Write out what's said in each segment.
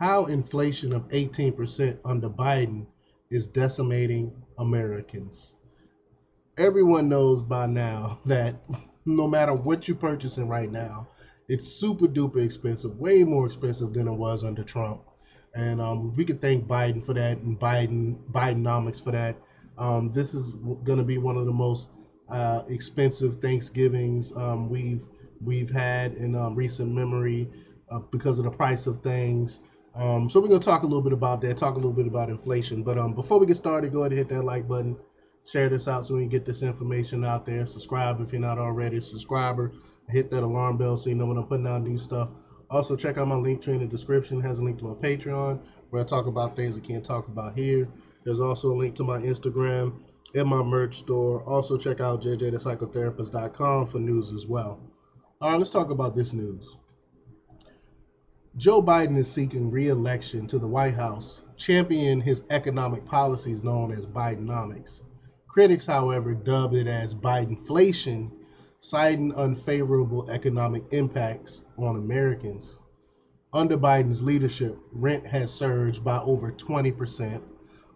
How inflation of 18% under Biden is decimating Americans. Everyone knows by now that no matter what you're purchasing right now, it's super duper expensive, way more expensive than it was under Trump. And we can thank Biden for that and Bidenomics for that. This is going to be one of the most expensive Thanksgivings we've had in recent memory because of the price of things. So we're going to talk a little bit about that, talk a little bit about inflation. But before we get started, go ahead and hit that like button. Share this out so we can get this information out there. Subscribe if you're not already a subscriber. Hit that alarm bell so you know when I'm putting out new stuff. Also, check out my link tree in the description. It has a link to my Patreon where I talk about things I can't talk about here. There's also a link to my Instagram and my merch store. Also, check out jjthepsychotherapist.com for news as well. All right, let's talk about this news. Joe Biden is seeking re-election to the White House, championing his economic policies known as Bidenomics. Critics, however, dubbed it as Bidenflation, citing unfavorable economic impacts on Americans. Under Biden's leadership, rent has surged by over 20%.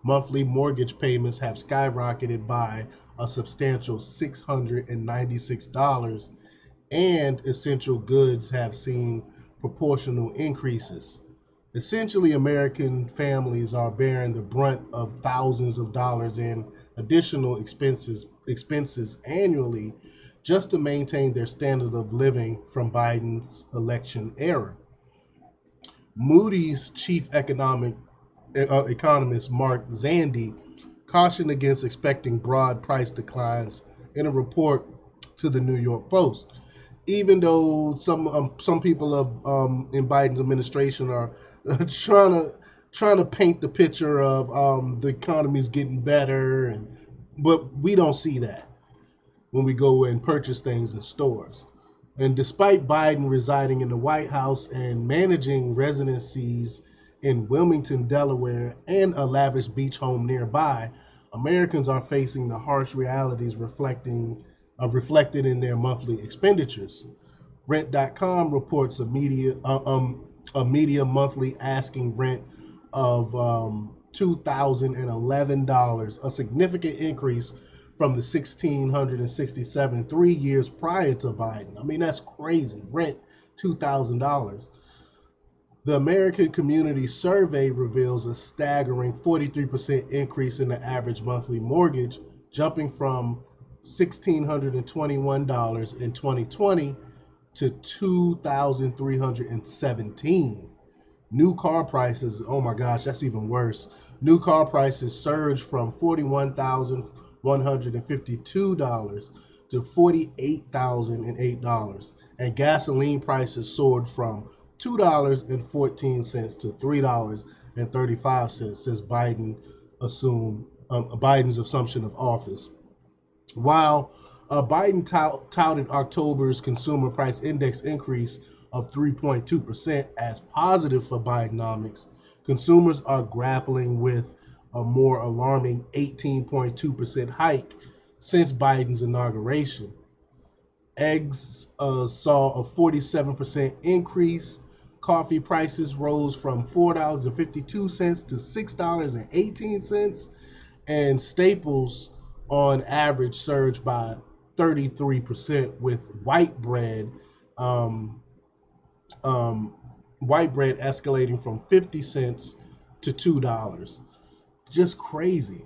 Monthly mortgage payments have skyrocketed by a substantial $696, and essential goods have seen proportional increases. Essentially, American families are bearing the brunt of thousands of dollars in additional expenses annually just to maintain their standard of living from Biden's election era. Moody's chief economist Mark Zandi cautioned against expecting broad price declines in a report to the New York Post. Even though some people in Biden's administration are trying to paint the picture of the economy's getting better, but we don't see that when we go and purchase things in stores. And despite Biden residing in the White House and managing residencies in Wilmington, Delaware, and a lavish beach home nearby, Americans are facing the harsh realities reflected in their monthly expenditures. Rent.com reports a media monthly asking rent of $2,011, a significant increase from the $1,667 3 years prior to Biden. I mean, that's crazy. Rent $2,000. The American Community Survey reveals a staggering 43% increase in the average monthly mortgage, jumping from $1,621 in 2020 to $2,317. New car prices, oh my gosh, that's even worse. New car prices surged from $41,152 to $48,008, and gasoline prices soared from $2.14 to $3.35 since Biden's assumption of office. While Biden touted October's consumer price index increase of 3.2% as positive for Bidenomics, consumers are grappling with a more alarming 18.2% hike since Biden's inauguration. Eggs saw a 47% increase. Coffee prices rose from $4.52 to $6.18, and staples on average surged by 33%, with um, white bread escalating from 50 cents to $2. Just crazy.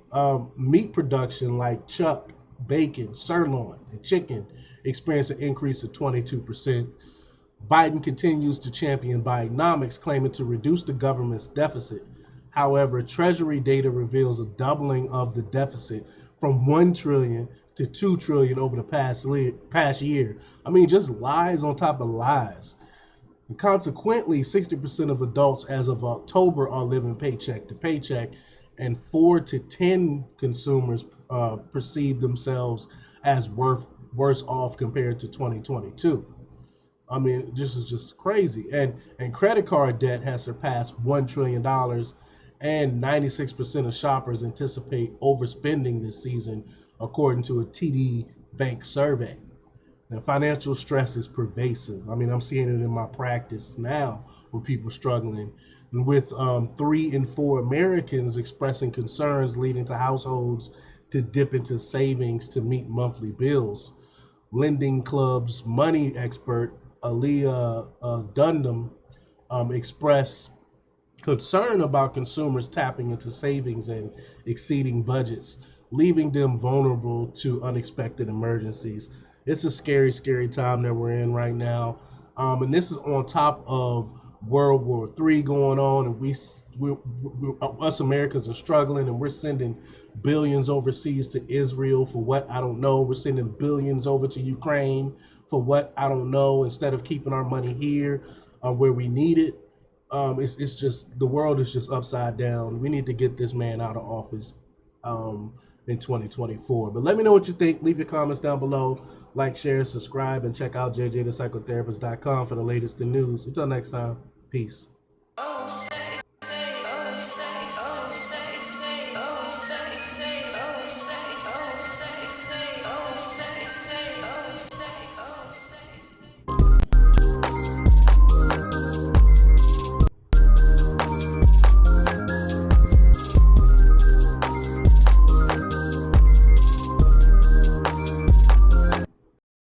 Meat production like chuck, bacon, sirloin, and chicken experienced an increase of 22%. Biden continues to champion Bidenomics, claiming to reduce the government's deficit. However, Treasury data reveals a doubling of the deficit from 1 trillion to 2 trillion over the past year. I mean, just lies on top of lies. And consequently, 60% of adults as of October are living paycheck to paycheck, and 4 to 10 consumers perceive themselves as worse off compared to 2022. I mean, this is just crazy. And credit card debt has surpassed $1 trillion, and 96% of shoppers anticipate overspending this season, according to a TD Bank survey. Now, financial stress is pervasive. I mean, I'm seeing it in my practice now with people struggling, and with 3 in 4 Americans expressing concerns, leading to households to dip into savings to meet monthly bills. Lending Club's money expert Aaliyah Dundam expressed concern about consumers tapping into savings and exceeding budgets, leaving them vulnerable to unexpected emergencies. It's a scary, scary time that we're in right now. And this is on top of World War III going on, and us Americans are struggling, and we're sending billions overseas to Israel for what I don't know. We're sending billions over to Ukraine for what I don't know, instead of keeping our money here where we need it. It's just the world is just upside down. We need to get this man out of office in 2024. But let me know what you think. Leave your comments down below. Like, share, subscribe, and check out jjthepsychotherapist.com for the latest in news. Until next time, peace.